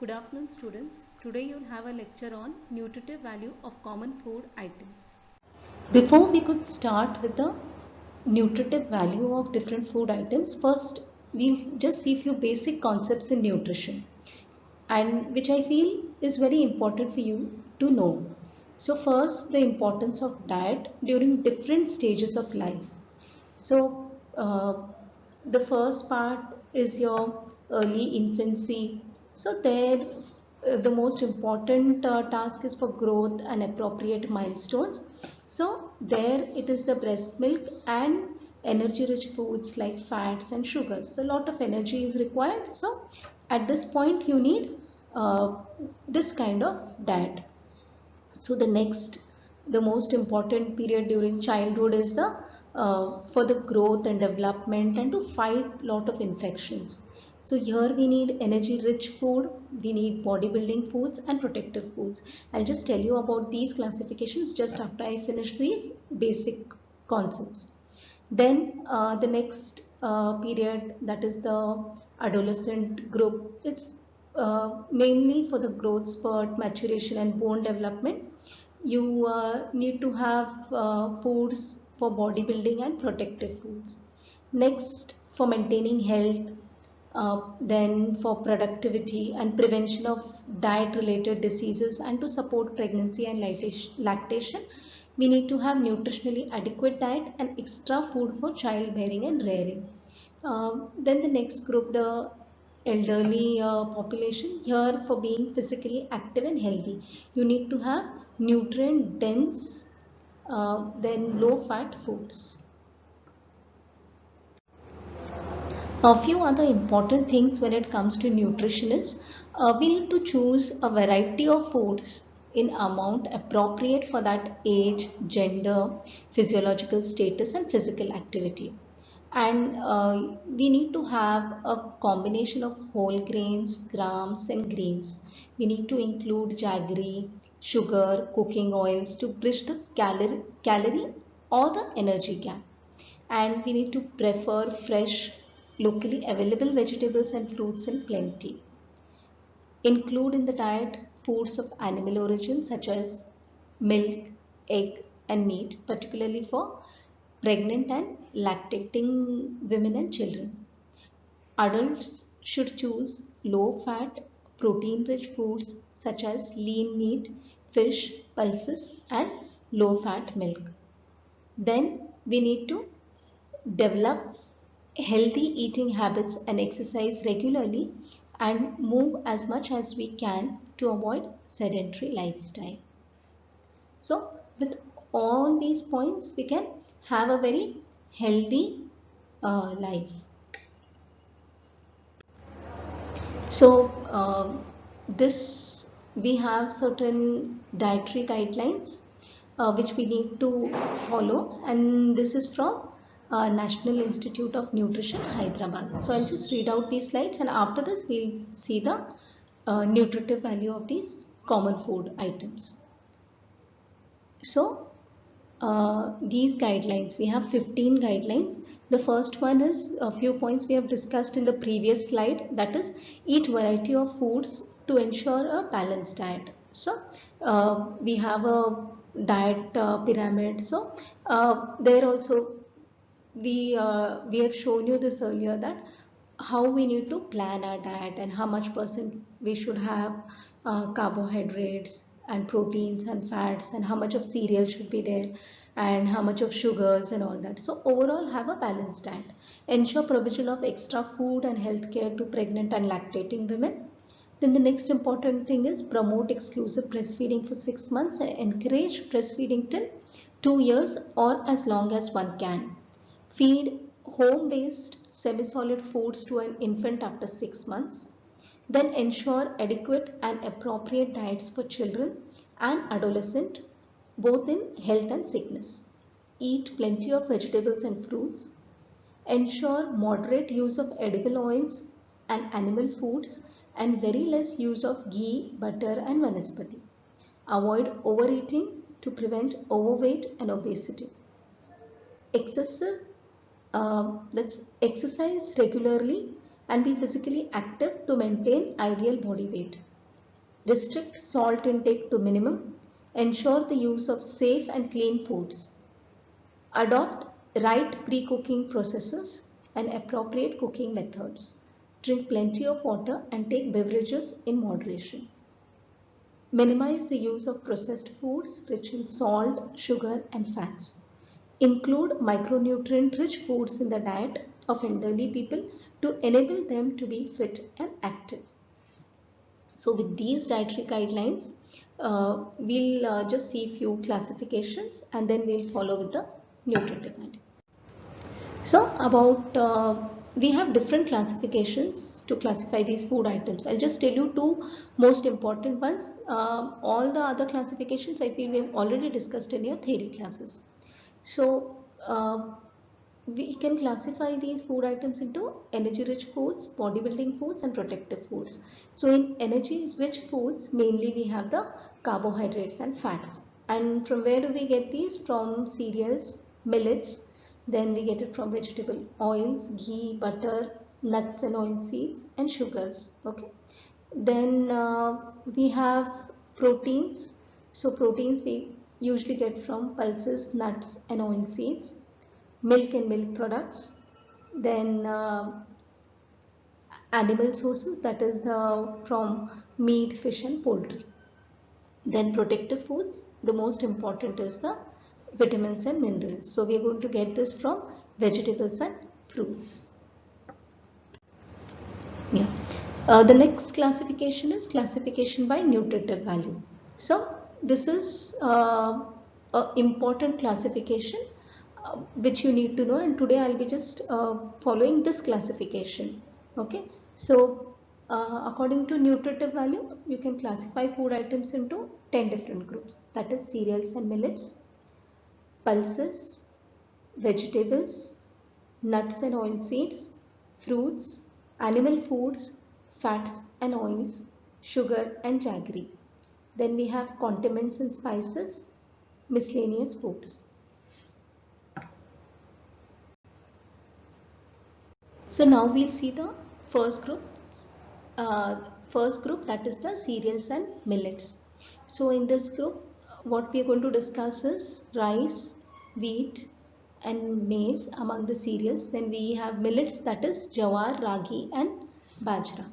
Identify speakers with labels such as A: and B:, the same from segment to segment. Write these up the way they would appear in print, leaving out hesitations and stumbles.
A: Good afternoon students. Today you'll have a lecture on nutritive value of common food items. Before we could start with the nutritive value of different food items, first we'll just see few basic concepts in nutrition and which I feel is very important for you to know. So first, the importance of diet during different stages of life. So the first part is your early infancy. So there the most important task is for growth and appropriate milestones. So there it is the breast milk and energy rich foods like fats and sugars. So a lot of energy is required. So at this point you need this kind of diet. So the most important period during childhood is the for the growth and development and to fight lot of infections. So here we need energy rich food, we need bodybuilding foods and protective foods. I'll just tell you about these classifications just after I finish these basic concepts. Then the next period, that is the adolescent group, it's mainly for the growth spurt, maturation and bone development. You need to have foods for bodybuilding and protective foods. Next, for maintaining health, then for productivity and prevention of diet related diseases and to support pregnancy and lactation, we need to have nutritionally adequate diet and extra food for childbearing and rearing. Then the next group, the elderly population, here for being physically active and healthy, you need to have nutrient dense, then low fat foods. A few other important things when it comes to nutrition is we need to choose a variety of foods in amount appropriate for that age, gender, physiological status and physical activity. And we need to have a combination of whole grains, grams and greens. We need to include jaggery, sugar, cooking oils to bridge the calorie or the energy gap. And we need to prefer fresh, locally available vegetables and fruits in plenty. Include in the diet foods of animal origin such as milk, egg and meat, particularly for pregnant and lactating women and children. Adults should choose low fat, protein rich foods such as lean meat, fish, pulses and low fat milk. Then we need to develop healthy eating habits and exercise regularly and move as much as we can to avoid sedentary lifestyle. So with all these points we can have a very healthy life. So this we have certain dietary guidelines which we need to follow, and this is from National Institute of Nutrition, Hyderabad. So I'll just read out these slides and after this we'll see the nutritive value of these common food items. So these guidelines, we have 15 guidelines. The first one is a few points we have discussed in the previous slide, that is eat variety of foods to ensure a balanced diet. So we have a diet pyramid. So there also we have shown you this earlier, that how we need to plan our diet and how much percent we should have carbohydrates and proteins and fats and how much of cereal should be there and how much of sugars and all that. So overall have a balanced diet. Ensure provision of extra food and health care to pregnant and lactating women. Then the next important thing is promote exclusive breastfeeding for 6 months and encourage breastfeeding till 2 years or as long as one can. Feed home-based semi-solid foods to an infant after 6 months. Then ensure adequate and appropriate diets for children and adolescent, both in health and sickness. Eat plenty of vegetables and fruits. Ensure moderate use of edible oils and animal foods and very less use of ghee, butter and vanaspati. Avoid overeating to prevent overweight and obesity. Let's exercise regularly and be physically active to maintain ideal body weight. restrict salt intake to minimum, ensure the use of safe and clean foods, adopt right pre-cooking processes and appropriate cooking methods, drink plenty of water and take beverages in moderation. Minimize the use of processed foods rich in salt, sugar and fats. Include micronutrient-rich foods in the diet of elderly people to enable them to be fit and active. So with these dietary guidelines, we'll just see few classifications and then we'll follow with the nutritive value. So we have different classifications to classify these food items. I'll just tell you two most important ones. All the other classifications I feel we have already discussed in your theory classes. So we can classify these food items into energy rich foods, bodybuilding foods and protective foods. So in energy rich foods, mainly we have the carbohydrates and fats. And from where do we get these? From cereals, millets, then we get it from vegetable oils, ghee, butter, nuts and oil seeds and sugars. Okay. Then we have proteins. So proteins we usually get from pulses, nuts and oil seeds, milk and milk products, then animal sources, that is from meat, fish and poultry. Then protective foods, the most important is the vitamins and minerals. So we are going to get this from vegetables and fruits. Yeah. The next classification is classification by nutritive value. So this is an important classification which you need to know, and today I'll be just following this classification. Okay. So according to nutritive value, you can classify food items into 10 different groups. That is cereals and millets, pulses, vegetables, nuts and oil seeds, fruits, animal foods, fats and oils, sugar and jaggery. Then we have condiments and spices, miscellaneous foods. So now we'll see the first group. That is the cereals and millets. So in this group, what we are going to discuss is rice, wheat and maize among the cereals. Then we have millets, that is jawar, ragi and bajra.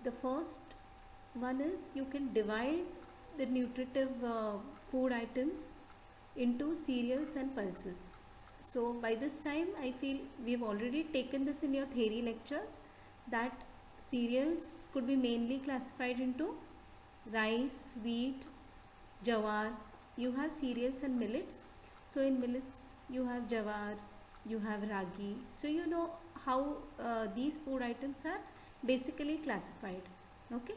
A: The first one is you can divide the nutritive food items into cereals and pulses. So by this time I feel we've already taken this in your theory lectures, that cereals could be mainly classified into rice, wheat, jawar. You have cereals and millets. So in millets you have jawar, you have ragi. So you know how these food items are basically classified. Okay.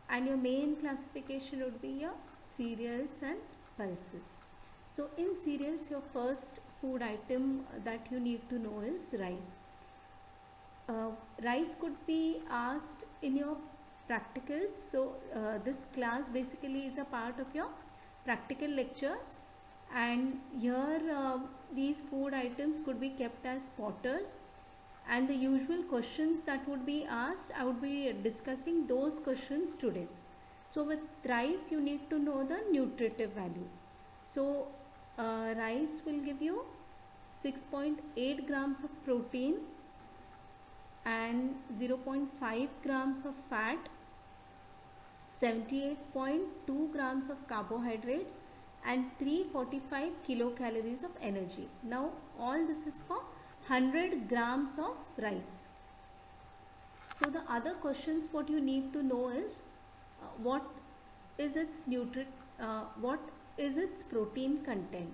A: And your main classification would be your cereals and pulses. So in cereals, your first food item that you need to know is rice. Rice could be asked in your practicals. So this class basically is a part of your practical lectures, and here these food items could be kept as spotters, and the usual questions that would be asked, I would be discussing those questions today. So with rice you need to know the nutritive value. So rice will give you 6.8 grams of protein and 0.5 grams of fat, 78.2 grams of carbohydrates and 345 kilocalories of energy. Now all this is for 100 grams of rice. So the other questions what you need to know is what is its protein content.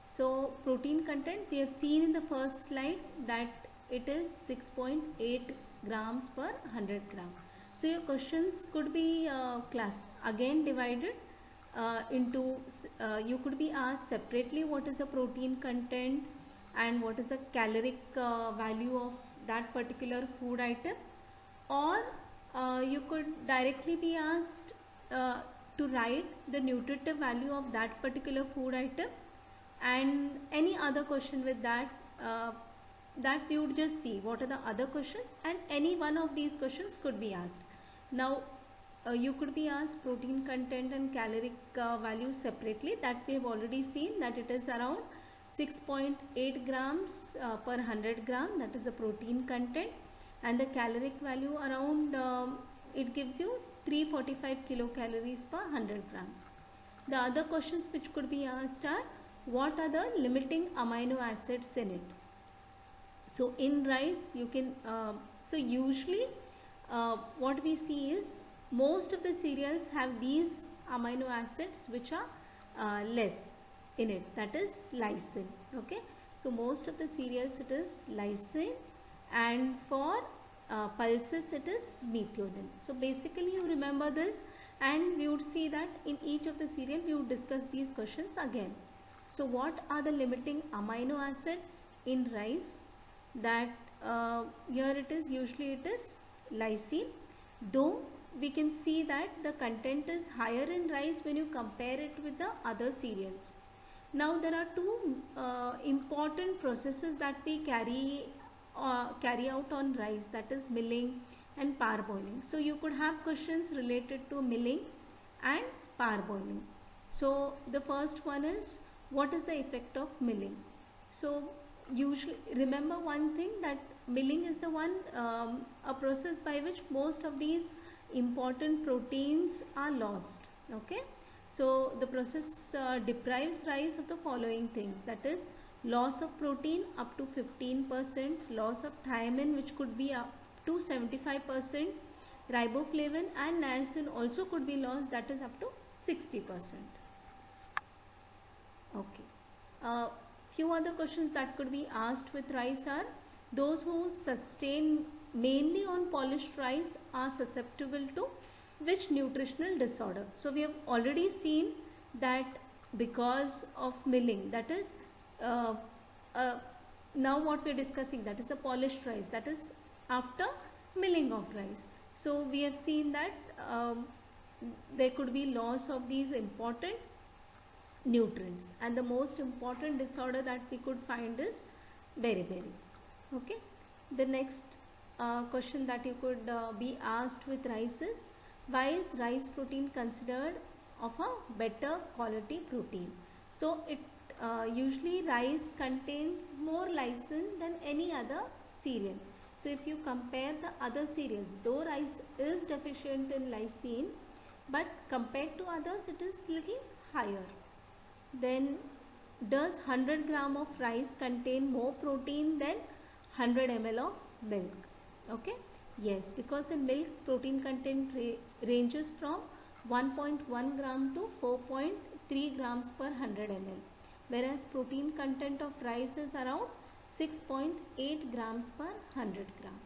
A: So protein content we have seen in the first slide that it is 6.8 grams per 100 gram. So your questions could be again divided into you could be asked separately what is the protein content and what is the caloric value of that particular food item, or you could directly be asked to write the nutritive value of that particular food item and any other question with that that we would just see what are the other questions, and any one of these questions could be asked. Now you could be asked protein content and caloric value separately. That we have already seen that it is around 6.8 grams per 100 gram, that is the protein content, and the caloric value around it gives you 345 kilocalories per 100 grams. The other questions which could be asked are, what are the limiting amino acids in it? So in rice you can so usually what we see is most of the cereals have these amino acids which are less in it, that is lysine. Okay, so most of the cereals it is lysine, and for pulses it is methionine. So basically you remember this, and we would see that in each of the cereal we would discuss these questions again. So what are the limiting amino acids in rice? That here it is, usually it is lysine, though we can see that the content is higher in rice when you compare it with the other cereals. Now there are two important processes that we carry out on rice, that is milling and parboiling. So you could have questions related to milling and parboiling. So the first one is, what is the effect of milling? So usually remember one thing, that milling is the one a process by which most of these important proteins are lost. Okay, so the process deprives rice of the following things, that is loss of protein up to 15%, loss of thiamine which could be up to 75%, riboflavin and niacin also could be lost, that is up to 60%. Okay, few other questions that could be asked with rice are, those who sustain mainly on polished rice are susceptible to which nutritional disorder? So we have already seen that because of milling, that is now what we are discussing, that is a polished rice, that is after milling of rice. So we have seen that there could be loss of these important nutrients, and the most important disorder that we could find is beriberi. Okay, the next question that you could be asked with rice is, why is rice protein considered of a better quality protein? So it usually rice contains more lysine than any other cereal. So if you compare the other cereals, though rice is deficient in lysine, but compared to others it is little higher. Then does 100 gram of rice contain more protein than 100 ml of milk? Okay, yes, because in milk protein content ranges from 1.1 gram to 4.3 grams per 100 ml, whereas protein content of rice is around 6.8 grams per 100 gram.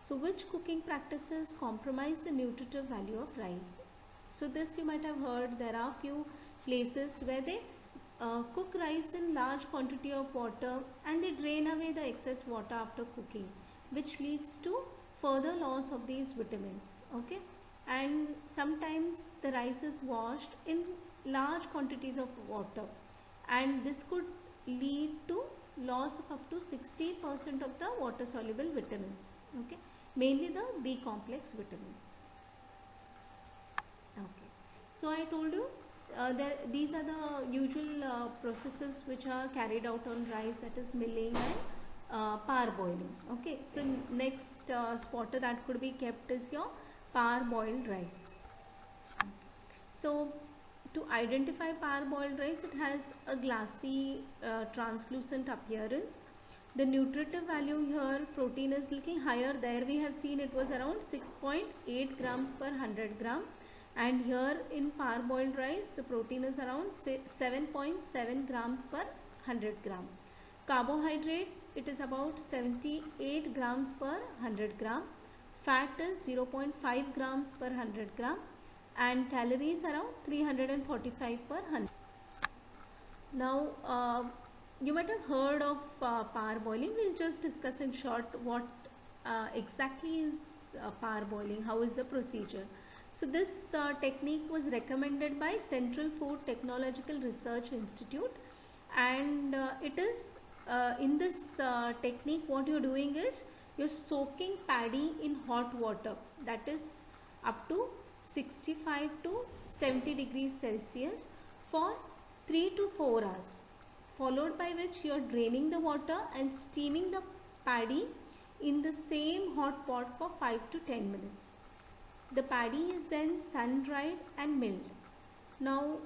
A: So which cooking practices compromise the nutritive value of rice? So this you might have heard, there are few places where they cook rice in large quantity of water and they drain away the excess water after cooking, which leads to further loss of these vitamins. Okay, and sometimes the rice is washed in large quantities of water, and this could lead to loss of up to 60% of the water soluble vitamins. Okay, mainly the B complex vitamins. Okay, so I told you these are the usual processes which are carried out on rice, that is milling and parboiling. Okay, so next spotter that could be kept is your parboiled rice. Okay. So to identify parboiled rice, it has a glassy translucent appearance. The nutritive value here, protein is little higher. There we have seen it was around 6.8 grams per 100 gram, and here in parboiled rice the protein is around 7.7 grams per 100 gram. Carbohydrate, it is about 78 grams per 100 gram. Fat is 0.5 grams per 100 gram, and calories around 345 per 100. Now you might have heard of parboiling. We'll just discuss in short what exactly is parboiling, how is the procedure. So this technique was recommended by Central Food Technological Research Institute, and it is
B: in this technique, what you're doing is you're soaking paddy in hot water, that is up to 65 to 70 degrees Celsius for 3 to 4 hours, followed by which you're draining the water and steaming the paddy in the same hot pot for 5 to 10 minutes. The paddy is then sun dried and milled. Now,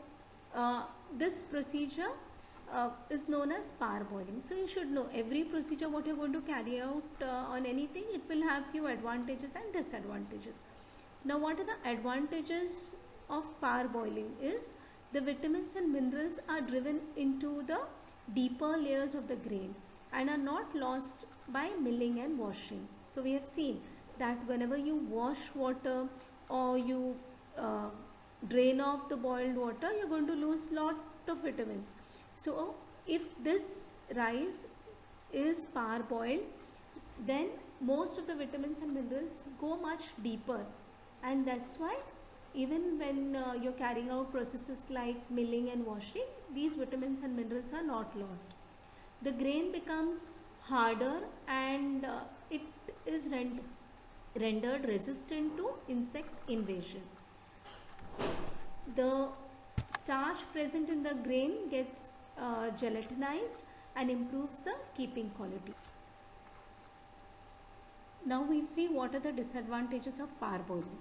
B: this procedure is known as parboiling. So you should know every procedure what you're going to carry out on anything, it will have few advantages and disadvantages. Now, what are the advantages of parboiling is the vitamins and minerals are driven into the deeper layers of the grain and are not lost by milling and washing. So we have seen that whenever you wash water or you drain off the boiled water, you're going to lose lot of vitamins. So if this rice is parboiled, then most of the vitamins and minerals go much deeper, and that's why even when you're carrying out processes like milling and washing, these vitamins and minerals are not lost. The grain becomes harder and it is rendered resistant to insect invasion. The starch present in the grain gets gelatinized and improves the keeping quality. Now we'll see what are the disadvantages of parboiling.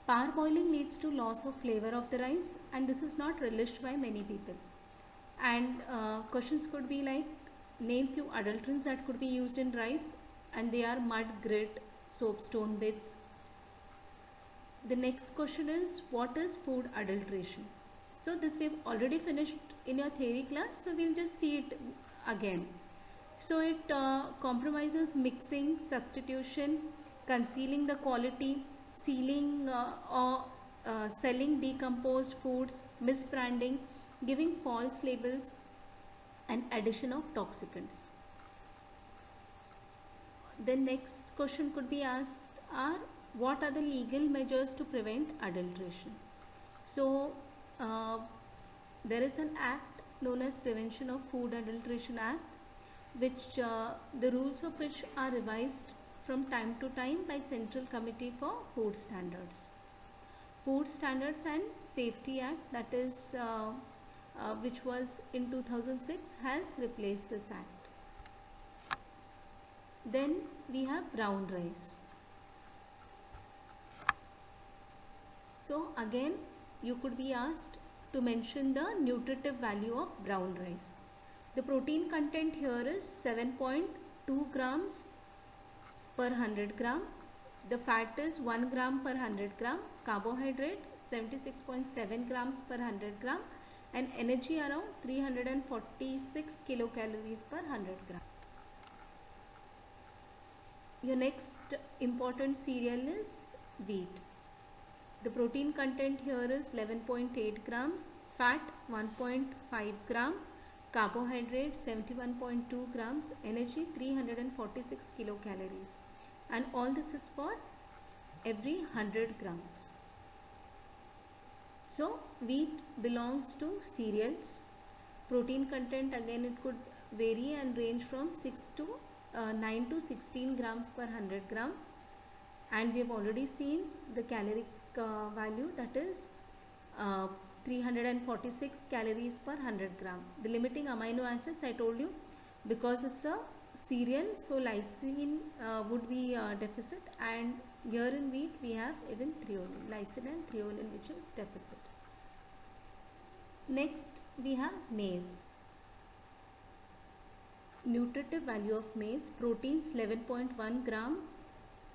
B: Parboiling leads to loss of flavor of the rice, and this is not relished by many people. And questions could be like, name few adulterants that could be used in rice, and they are mud, grit, soapstone bits. The next question is, what is food adulteration? So this we've already finished in your theory class, so we'll just see it again. So it compromises mixing, substitution, concealing the quality, sealing or selling decomposed foods, misbranding, giving false labels, and addition of toxicants. The next question could be asked are, what are the legal measures to prevent adulteration? So there is an act known as Prevention of Food Adulteration Act, which the rules of which are revised from time to time by Central Committee for Food Standards. Food Standards and Safety Act, that is which was in 2006, has replaced this act. Then we have brown rice. So again, you could be asked to mention the nutritive value of brown rice. The protein content here is 7.2 grams per 100 gram. The fat is 1 gram per 100 gram. Carbohydrate 76.7 grams per 100 gram. And energy around 346 kilocalories per 100 gram. Your next important cereal is wheat. The protein content here is 11.8 grams, fat 1.5 gram, carbohydrate 71.2 grams, energy 346 kilocalories, and all this is for every 100 grams. So wheat belongs to cereals. Protein content, again, it could vary and range from 9 to 16 grams per 100 gram, and we have already seen the caloric value, that is 346 calories per 100 gram. The limiting amino acids, I told you, because it's a cereal, so lysine would be deficit, and here in wheat we have even threonine, lysine and threonine, which is deficit. Next we have maize. Nutritive value of maize: proteins 11.1 gram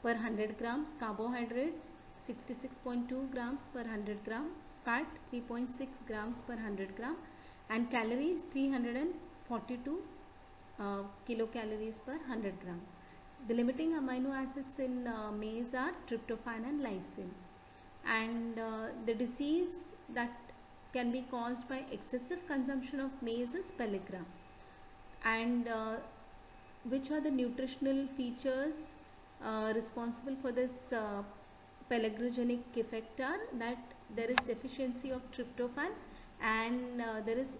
B: per 100 grams, carbohydrate 66.2 grams per 100 gram, fat 3.6 grams per 100 gram, and calories 342 kilocalories per 100 gram. The limiting amino acids in maize are tryptophan and lysine, and the disease that can be caused by excessive consumption of maize is pellagra. And which are the nutritional features responsible for this pellagrogenic effect are that there is deficiency of tryptophan and there is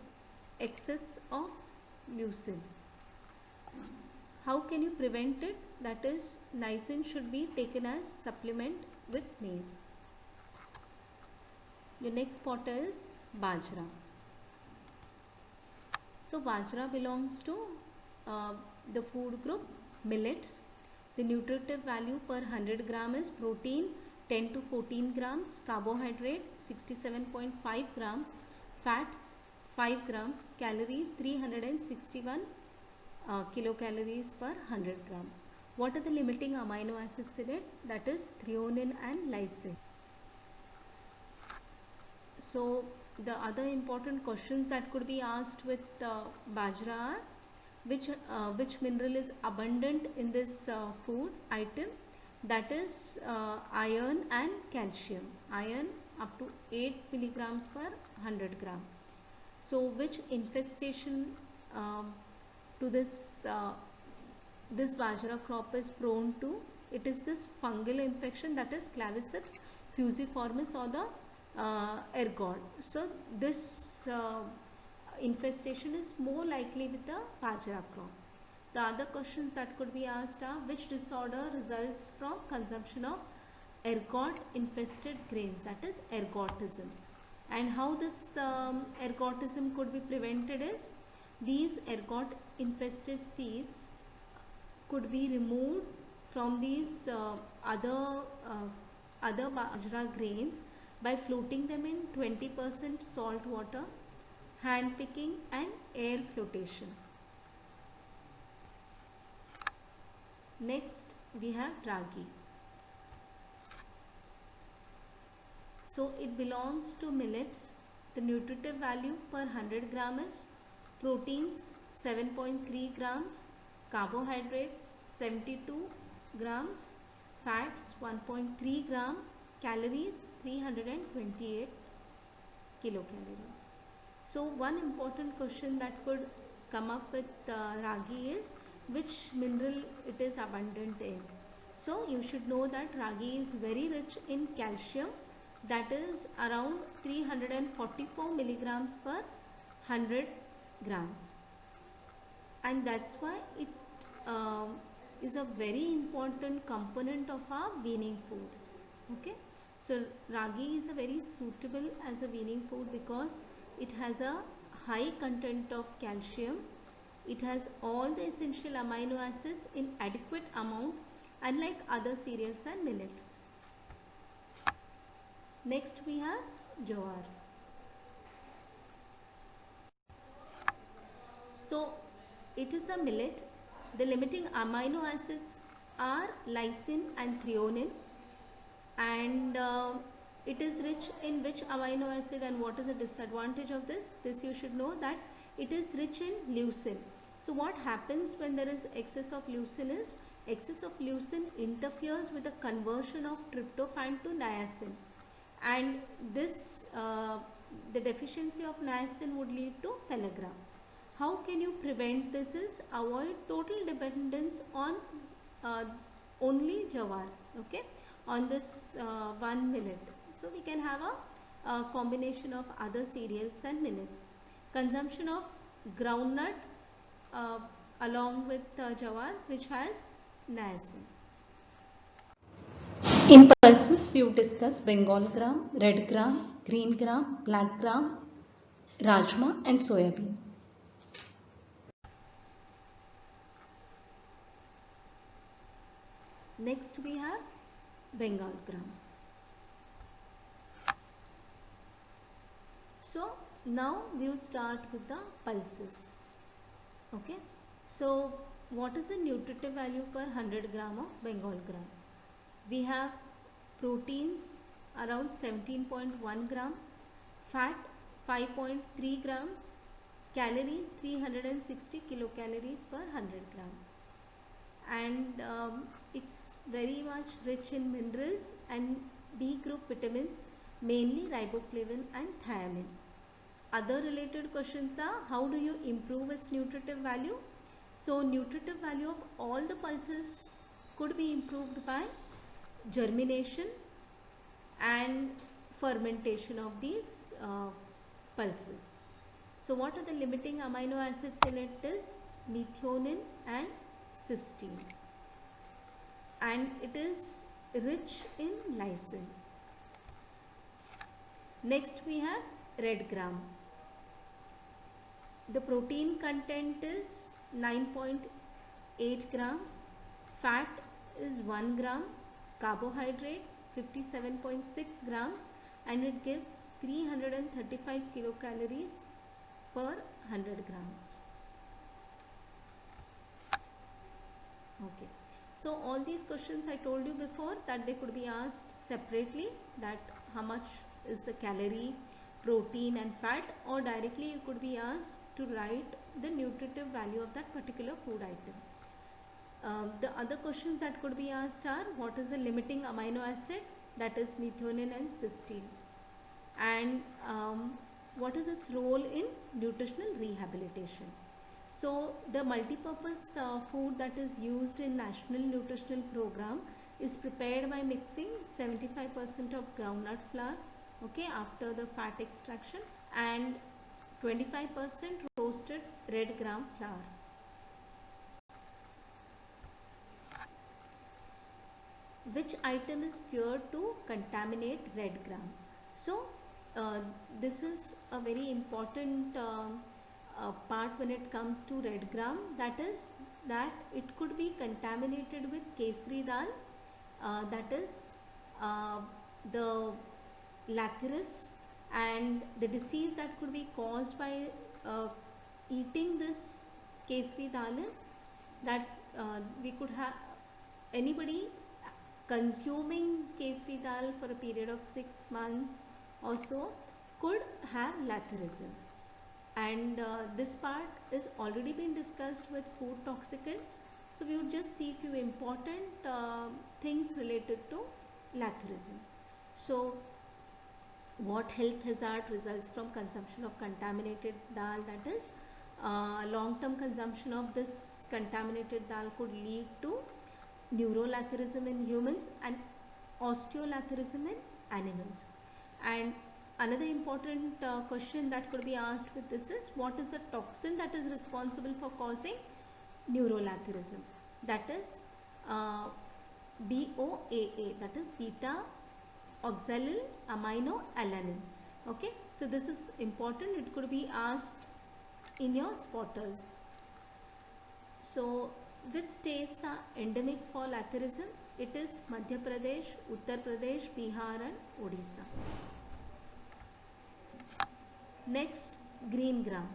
B: excess of leucine. How can you prevent it? That is, niacin should be taken as supplement with maize. Your next spot is bajra. So bajra belongs to the food group millets. The nutritive value per 100 gram is protein 10 to 14 grams, carbohydrate 67.5 grams, fats 5 grams, calories 361 kilocalories per 100 gram. What are the limiting amino acids in it? That is threonine and lysine. So the other important questions that could be asked with bajra are which mineral is abundant in this food item? That is iron and calcium. Iron up to 8 milligrams per 100 gram. So which infestation to this bajra crop is prone to? It is this fungal infection, that is Claviceps fusiformis or the ergot. So this infestation is more likely with the bajra crop. The other questions that could be asked are which disorder results from consumption of ergot infested grains, that is ergotism. And how this ergotism could be prevented is, these ergot infested seeds could be removed from these other bajra grains by floating them in 20% salt water, hand picking and air flotation. Next we have ragi. So it belongs to millets. The nutritive value per 100 gram is proteins 7.3 grams, carbohydrate 72 grams, fats 1.3 gram, calories 328 kilocalories. So one important question that could come up with ragi is which mineral it is abundant in. So you should know that ragi is very rich in calcium, that is around 344 milligrams per 100 grams, and that's why it is a very important component of our weaning foods. Okay, so ragi is a very suitable as a weaning food because it has a high content of calcium. It has all the essential amino acids in adequate amount, unlike other cereals and millets. Next we have jowar. So it is a millet. The limiting amino acids are lysine and threonine, and it is rich in which amino acid, and what is the disadvantage of this? This you should know that it is rich in leucine. So what happens when there is excess of leucine is, excess of leucine interferes with the conversion of tryptophan to niacin, and this the deficiency of niacin would lead to pellagra. How can you prevent this is avoid total dependence on only jowar, okay, on this one millet. So we can have a combination of other cereals and millets. Consumption of groundnut along with jowar, which has niacin.
A: In pulses, we will discuss Bengal gram, red gram, green gram, black gram, rajma and soyabean.
B: Next we have Bengal gram. So now we would start with the pulses. Okay, so what is the nutritive value per 100 gram of Bengal gram? We have proteins around 17.1 gram, fat 5.3 grams, calories 360 kilocalories per 100 gram, and it's very much rich in minerals and B group vitamins, mainly riboflavin and thiamine. Other related questions are, how do you improve its nutritive value? So nutritive value of all the pulses could be improved by germination and fermentation of these pulses. So what are the limiting amino acids in it is methionine and cysteine, and it is rich in lysine. Next we have red gram. The protein content is 9.8 grams, fat is 1 gram, carbohydrate 57.6 grams, and it gives 335 kilocalories per 100 grams. Okay, so all these questions I told you before that they could be asked separately, that how much is the calorie, protein and fat, or directly you could be asked to write the nutritive value of that particular food item. The other questions that could be asked are, what is the limiting amino acid, that is methionine and cysteine, and what is its role in nutritional rehabilitation. So the multi-purpose food that is used in National Nutritional Program is prepared by mixing 75% of groundnut flour, okay, after the fat extraction, and 25% roasted red gram flour. Which item is feared to contaminate red gram? So this is a very important part when it comes to red gram, that is that it could be contaminated with kesri dal, that is the lathyrus, and the disease that could be caused by eating this kesri dal is that we could have anybody consuming kesri dal for a period of 6 months or so could have lathyrism, and this part is already been discussed with food toxicants. So we would just see few important things related to lathyrism. So what health hazard results from consumption of contaminated dal, that is long-term consumption of this contaminated dal could lead to neurolathyrism in humans and osteolathyrism in animals. And another important question that could be asked with this is, what is the toxin that is responsible for causing neurolathyrism? That is BOAA, that is beta oxalyl aminoalanine. Okay, so this is important, it could be asked in your spotters. So which states are endemic for lathyrism? It is Madhya Pradesh, Uttar Pradesh, Bihar and Odisha. Next, green gram.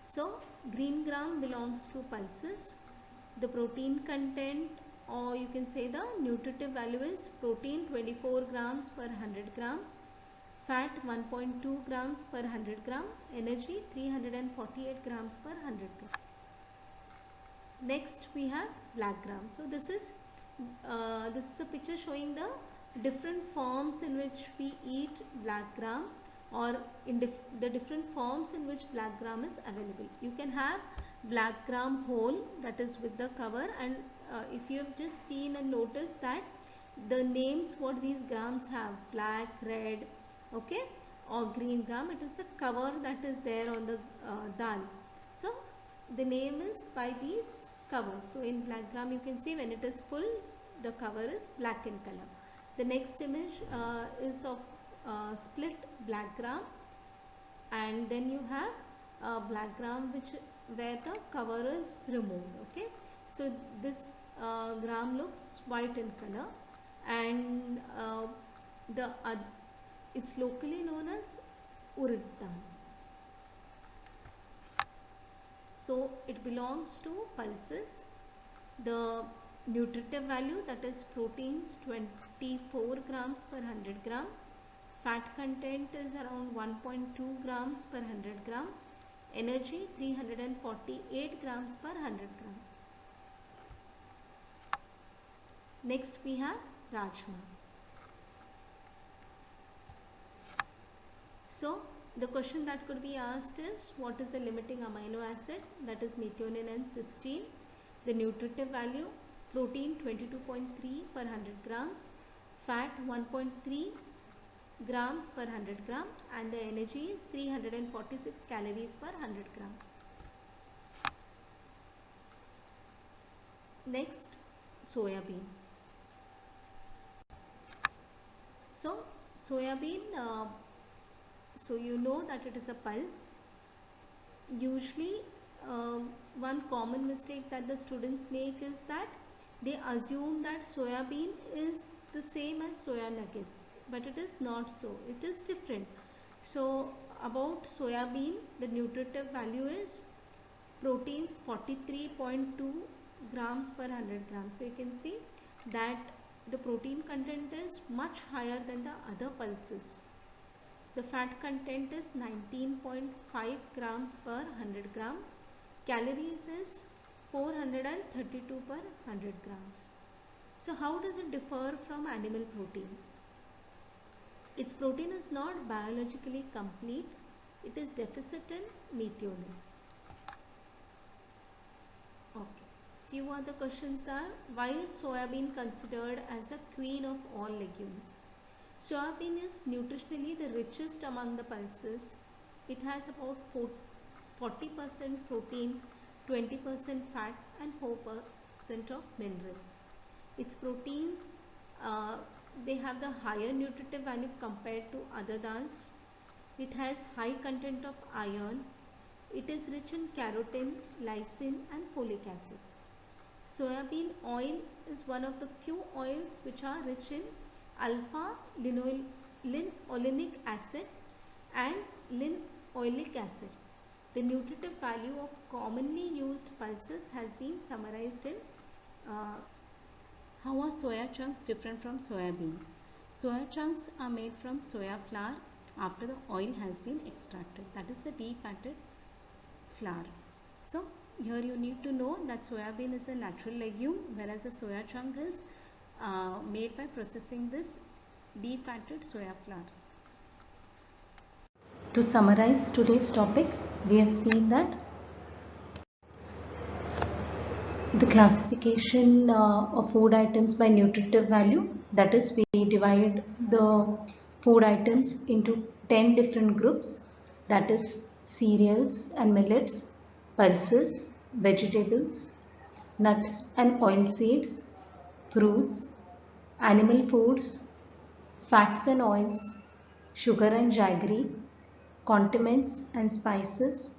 B: So green gram belongs to pulses. The protein content, or you can say the nutritive value, is protein 24 grams per 100 gram, fat 1.2 grams per 100 gram, energy 348 grams per 100 gram. Next we have black gram. So this is a picture showing the different forms in which we eat black gram, or in the different forms in which black gram is available. You can have black gram whole, that is with the cover, and if you have just seen and noticed that the names what these grams have, black, red, okay, or green gram, it is the cover that is there on the dal. So the name is by these covers. So in black gram you can see when it is full, the cover is black in color. The next image is of split black gram, and then you have black gram where the cover is removed. Okay, so this gram looks white in color, and it's locally known as urad dal. So it belongs to pulses. The nutritive value, that is proteins 24 grams per 100 gram, fat content is around 1.2 grams per 100 gram, energy 348 grams per 100 gram. Next we have rajma. So the question that could be asked is, what is the limiting amino acid, that is methionine and cysteine, the nutritive value, protein 22.3 per 100 grams, fat 1.3 grams per 100 gram, and the energy is 346 calories per 100 gram. Next, soya bean. So soya bean, so you know that it is a pulse. Usually, one common mistake that the students make is that they assume that soya bean is the same as soya nuggets, but it is not so. It is different. So about soya bean, the nutritive value is proteins 43.2 grams per 100 grams. So you can see that the protein content is much higher than the other pulses. The fat content is 19.5 grams per 100 gram. Calories is 432 per 100 grams. So how does it differ from animal protein? Its protein is not biologically complete. It is deficient in methionine. Okay. Few other questions are, why is soybean considered as the queen of all legumes? Soybean is nutritionally the richest among the pulses. It has about 40% protein, 20% fat and 4% of minerals. Its proteins, they have the higher nutritive value compared to other dals. It has high content of iron. It is rich in carotene, lysine and folic acid. Soybean oil is one of the few oils which are rich in alpha linolenic acid and linoleic acid. The nutritive value of commonly used pulses has been summarized in how are soya chunks different from soya beans? Soya chunks are made from soya flour after the oil has been extracted. That is the defatted flour. So here you need to know that soya bean is a natural legume, whereas the soya chunk is made by processing this defatted soya flour.
A: To summarize today's topic, we have seen that the classification of food items by nutritive value, that is, we divide the food items into 10 different groups, that is cereals and millets, pulses, vegetables, nuts and oilseeds, fruits, animal foods, fats and oils, sugar and jaggery, condiments and spices,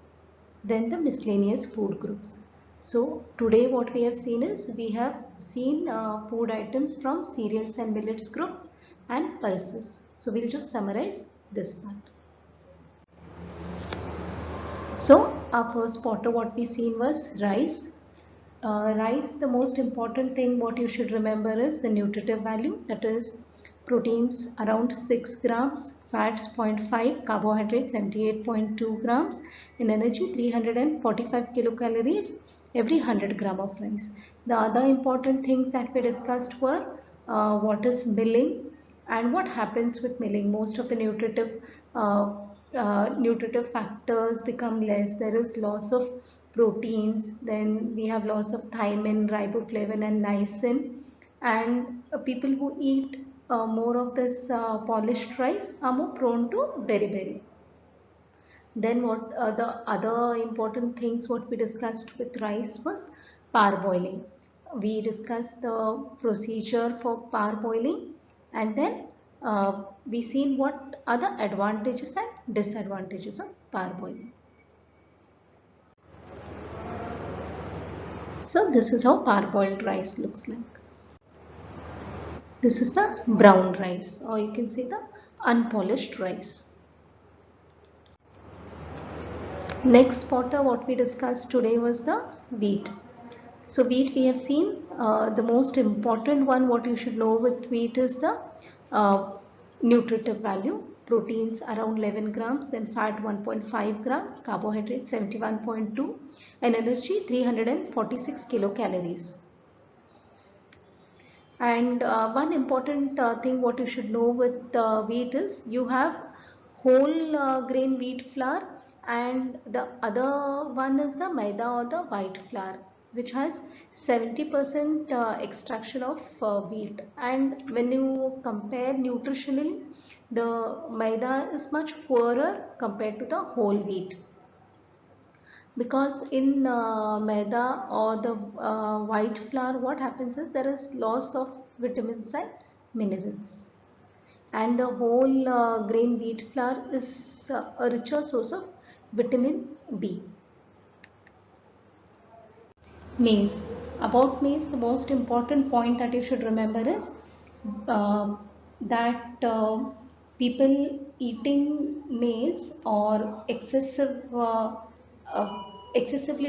A: then the miscellaneous food groups. So today what we have seen is, we have seen food items from cereals and millets group and pulses. So we'll just summarize this part. So our first potter what we seen was rice. Rice, the most important thing what you should remember is the nutritive value, that is proteins around 6 grams, fats 0.5, carbohydrates 78.2 grams, in energy 345 kilocalories every 100 gram of rice. The other important things that we discussed were what is milling and what happens with milling. Most of the nutritive factors become less. There is loss of proteins, then we have loss of thiamine, riboflavin and niacin, and people who eat more of this polished rice are more prone to beriberi. Then what the other important things what we discussed with rice was parboiling. We discussed the procedure for parboiling, and then we seen what are the advantages and disadvantages of parboiling. So this is how parboiled rice looks like. This is the brown rice, or you can say the unpolished rice. Next potter what we discussed today was the wheat. So wheat we have seen, the most important one what you should know with wheat is the nutritive value. Proteins around 11 grams, then fat 1.5 grams, carbohydrates 71.2 and energy 346 kilocalories. And one important thing what you should know with wheat is, you have whole grain wheat flour, and the other one is the maida or the white flour, which has 70% extraction of wheat. And when you compare nutritionally, the maida is much poorer compared to the whole wheat. Because in maida or the white flour, what happens is there is loss of vitamins and minerals. And the whole grain wheat flour is a richer source of vitamin B. Maize. About maize, the most important point that you should remember is uh, that people eating maize or excessively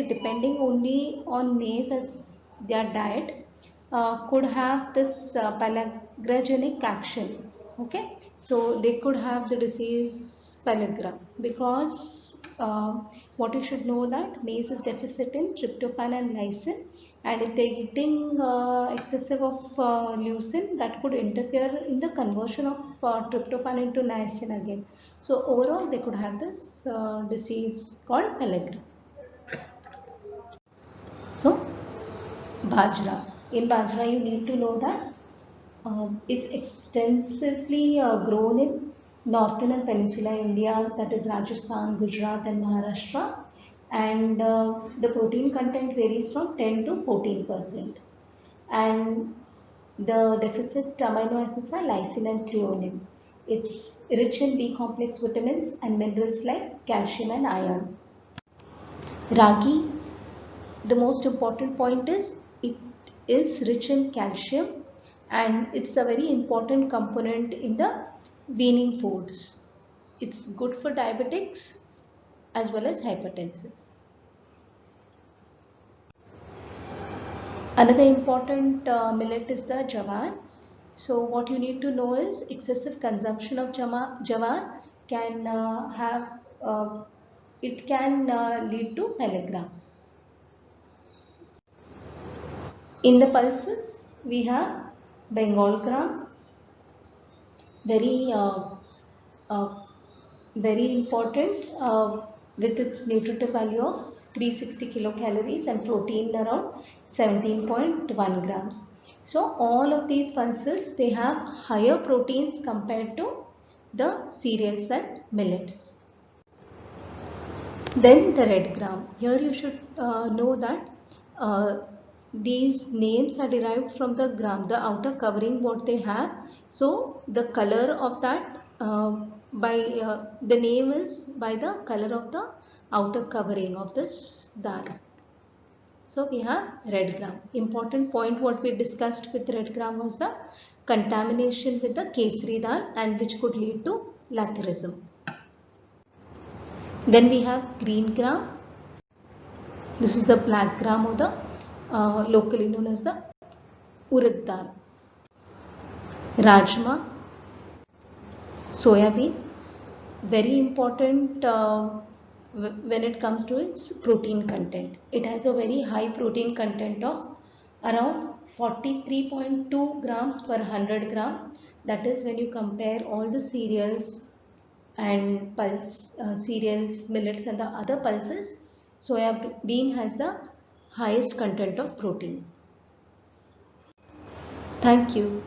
A: depending only on maize as their diet could have this palagranogenic action. Okay, so they could have the disease pellagra because what you should know that maize is deficient in tryptophan and lysine, and if they're eating excessive of leucine, that could interfere in the conversion of tryptophan into niacin again. So overall, they could have this disease called pellagra. So bajra. In bajra, you need to know that it's extensively grown in northern and peninsular India, that is Rajasthan, Gujarat, and Maharashtra, and the protein content varies from 10 to 14%. And the deficit amino acids are lysine and threonine. It's rich in B complex vitamins and minerals like calcium and iron. Ragi, the most important point is it is rich in calcium and it's a very important component in the weaning foods. It's good for diabetics as well as hypertensives. Another important millet is the jawar. So what you need to know is excessive consumption of jawar can it can lead to pellagra. In the pulses, we have Bengal gram, very uh, very important with its nutritive value of 360 kilocalories and protein around 17.1 grams. So all of these pulses, they have higher proteins compared to the cereals and millets. Then the red gram. Here you should know that uh, these names are derived from the gram, the outer covering what they have. So the color of that the name is by the color of the outer covering of this dal. So we have red gram. Important point what we discussed with red gram was the contamination with the kesari dal and which could lead to lathyrism. Then we have green gram. This is the black gram or the locally known as the urad dal. Rajma, soya bean, very important when it comes to its protein content. It has a very high protein content of around 43.2 grams per 100 gram. That is when you compare all the cereals and cereals, millets and the other pulses, soya bean has the highest content of protein. Thank you.